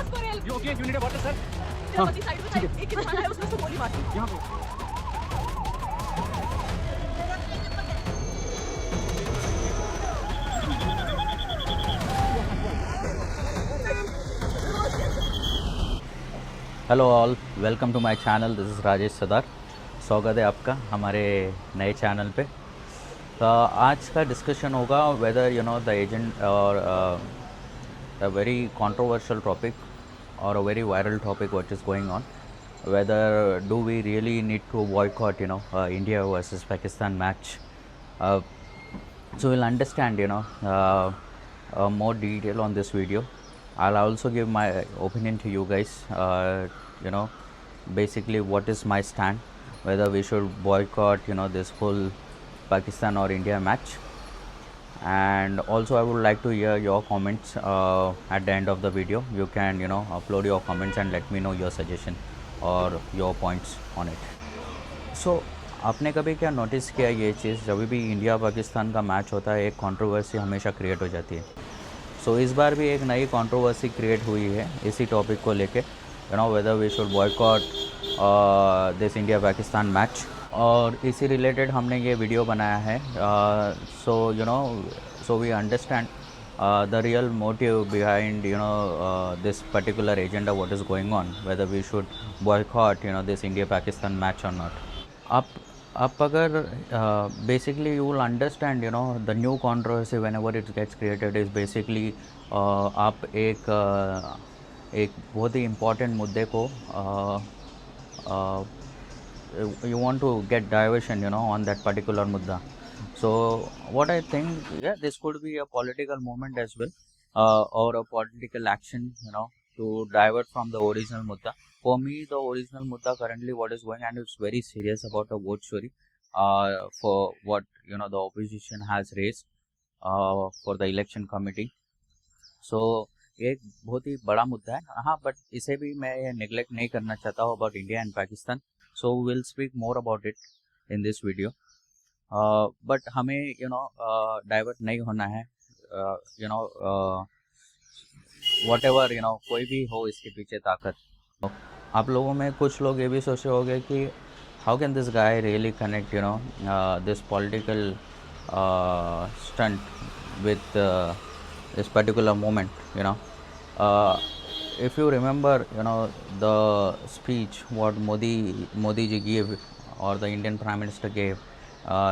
ask for help. You okay? You need a water, sir? चलो बदी side पे side एक इंसान है उसने उसको गोली मारी. यहाँ पे. Hello all, welcome to my channel. This is Rajesh Sadar. स्वागत है आपका हमारे नए चैनल पे. तो आज का डिस्कशन होगा whether you know the agent और a very controversial topic or a very viral topic what is going on, whether do we really need to boycott India versus Pakistan match. So we'll understand more detail on this video. I'll also give my opinion to you guys, basically what is my stand, whether we should boycott this whole Pakistan or India match. And also I would like to hear your comments at the end of the video. You can upload your comments and let me know your suggestion or your points on it. So आपने कभी क्या notice किया ये चीज़, जब भी India Pakistan का match होता है एक कंट्रोवर्सी हमेशा क्रिएट हो जाती है. सो इस बार भी एक नई कंट्रोवर्सी क्रिएट हुई है इसी टॉपिक को लेके, whether we should boycott this India Pakistan match. और इसी रिलेटेड हमने ये वीडियो बनाया है. So we understand the real motive behind this particular agenda what is going on, whether we should boycott this India Pakistan match और not. आप अगर basically you will understand the new controversy whenever it gets created is basically आप एक बहुत ही important मुद्दे को you want to get diversion on that particular mudda. So what I think, this could be a political movement as well, or a political action to divert from the original mudda. For me, the original mudda currently what is going, and it's very serious about a vote story for what the opposition has raised for the election committee. So एक बहुत ही बड़ा मुद्दा है. हाँ, but इसे भी मैं neglect नहीं करना चाहता हूँ about India and Pakistan. So we'll speak more about it in this video. But हमें डाइवर्ट नहीं होना है. whatever कोई भी हो इसके पीछे ताकत. आप लोगों में कुछ लोग ये भी सोच रहे होंगे कि how can this guy really connect this political stunt with this particular moment. If you remember the speech what Modi ji gave or the Indian Prime Minister gave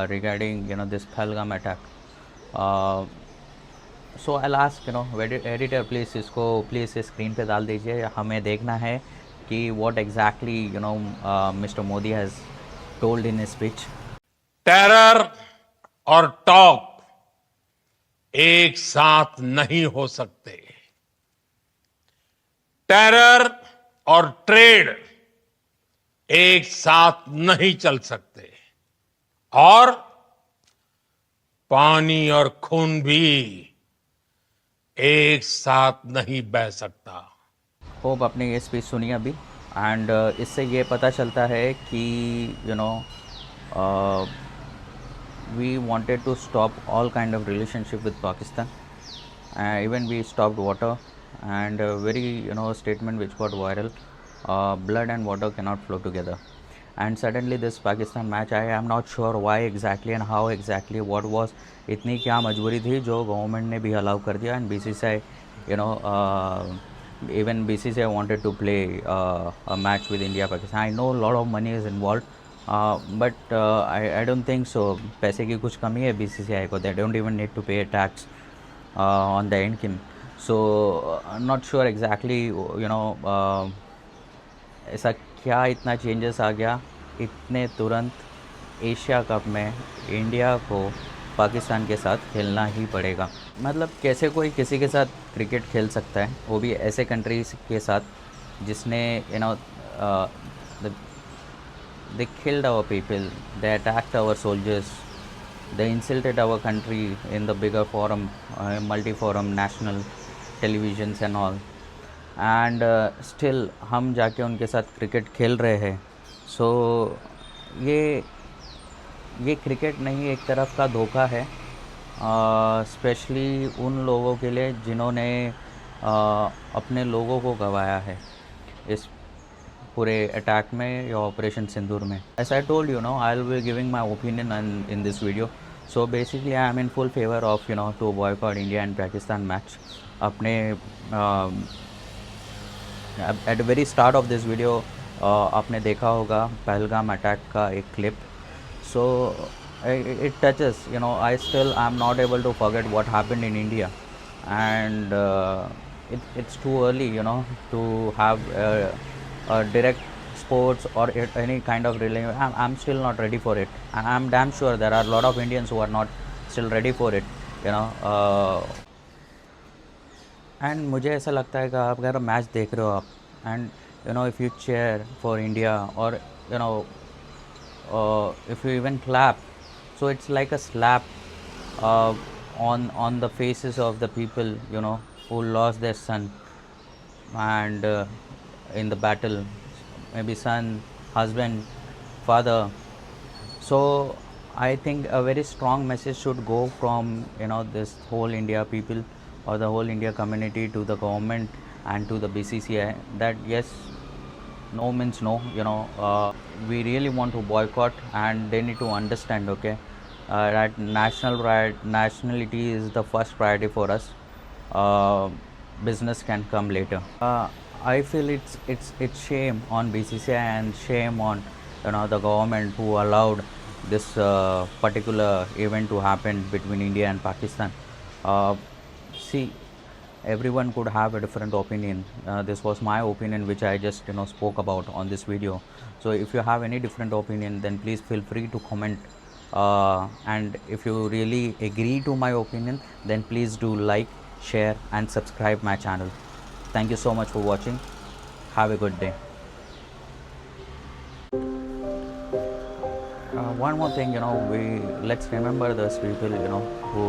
regarding this Pahalgam attack. So I'll ask editor please इसको please screen पे डाल दीजिए. हमें देखना है कि what exactly Mr. Modi has told in his speech. Terror और talk एक साथ नहीं हो सकते. टेरर और ट्रेड एक साथ नहीं चल सकते. और पानी और खून भी एक साथ नहीं बह सकता. होप आपने ये स्पीच सुनी अभी. एंड इससे ये पता चलता है कि we wanted to stop all kind of relationship with Pakistan. Even we stopped water, and a very statement which got viral, blood and water cannot flow together. And suddenly this Pakistan match, I am not sure why exactly and how exactly, what was, इतनी क्या मजबूरी थी जो government ने भी allow कर दिया. And BCCI even BCCI wanted to play a match with India Pakistan. I know a lot of money is involved, but I don't think so. पैसे की कुछ कमी है BCCI को. They don't even need to pay a tax on the income. So I'm not sure exactly ऐसा क्या इतना changes आ गया इतने तुरंत एशिया कप में इंडिया को पाकिस्तान के साथ खेलना ही पड़ेगा. मतलब कैसे कोई किसी के साथ क्रिकेट खेल सकता है, वो भी ऐसे कंट्रीज के साथ जिसने they killed our people, they attacked our soldiers, they insulted our country in the bigger forum, multi-forum, national televisions and all. And still हम जाके उनके साथ क्रिकेट खेल रहे हैं. सो ये क्रिकेट नहीं, एक तरफ का धोखा है, स्पेशली उन लोगों के लिए जिन्होंने अपने लोगों को गंवाया है इस पूरे अटैक में या ऑपरेशन सिंदूर में. As I told you, I will be giving my opinion in this video. So basically, I am in full favor of to boycott India and Pakistan match. अपने at the very start of this video आपने देखा होगा Pahalgam attack का एक clip. So it touches, I still am not able to forget what happened in India, and it's too early, to have a direct sports or any kind of relay. I'm still not ready for it, and I'm damn sure there are a lot of Indians who are not still ready for it, and मुझे ऐसा लगता है कि आप अगर match देख रहे हो आप and if you chair for India और if you even clap, so it's like a slap on the faces of the people who lost their son and in the battle, maybe son, husband, father. So I think a very strong message should go from this whole India people or the whole India community to the government and to the BCCI that yes, no means no. We really want to boycott, and they need to understand, okay, that nationality is the first priority for us. Business can come later. I feel it's shame on BCCI and shame on the government who allowed this particular event to happen between India and Pakistan. See, everyone could have a different opinion. This was my opinion which I just spoke about on this video. So if you have any different opinion, then please feel free to comment, and if you really agree to my opinion, then please do like, share and subscribe my channel. Thank you so much for watching. Have a good day. One more thing, let's remember those people who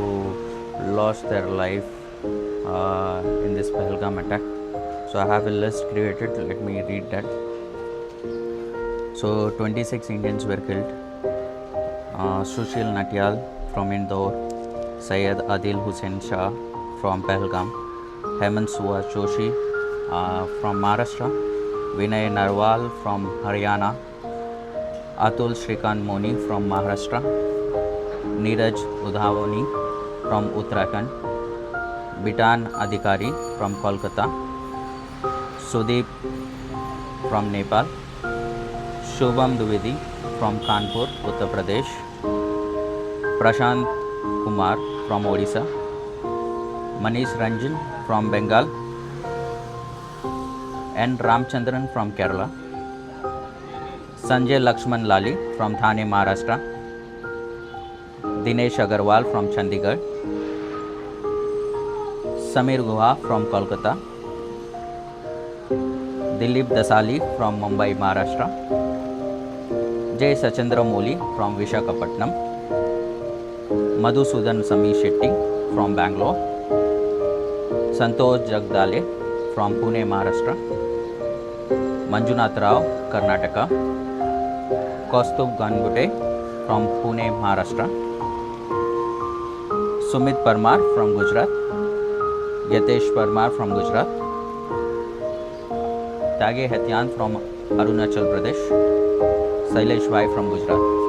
lost their life in this Pahalgam attack. So I have a list created. Let me read that. So 26 Indians were killed. Sushil Natyal from Indore, Syed Adil Hussain Shah from Pahalgam, Hemant Suhas Joshi from Maharashtra, Vinay Narwal from Haryana, Atul Shrikant Moni from Maharashtra, Neeraj Udhavani from Uttarakhand, Bitan Adhikari from Kolkata, Sudeep from Nepal, Shubham Dwivedi from Kanpur, Uttar Pradesh, Prashant Kumar from Odisha, Manish Ranjan from Bengal, N. Ramchandran from Kerala, Sanjay Lakshman Lali from Thane, Maharashtra, Dinesh Agarwal from Chandigarh, Samir Guha from Kolkata, Dilip Dasali from Mumbai, Maharashtra, Jay Sachandra Moli from Vishakhapatnam, Madhusudan Sami Shetty from Bangalore, Santosh Jagdale from Pune, Maharashtra, Manjunath Rao, Karnataka, Kaustubh Gangude from Pune, Maharashtra, Sumit Parmar from Gujarat, Yatesh Parmar from Gujarat, Tage Hetyan from Arunachal Pradesh, Sailesh Bhai from Gujarat.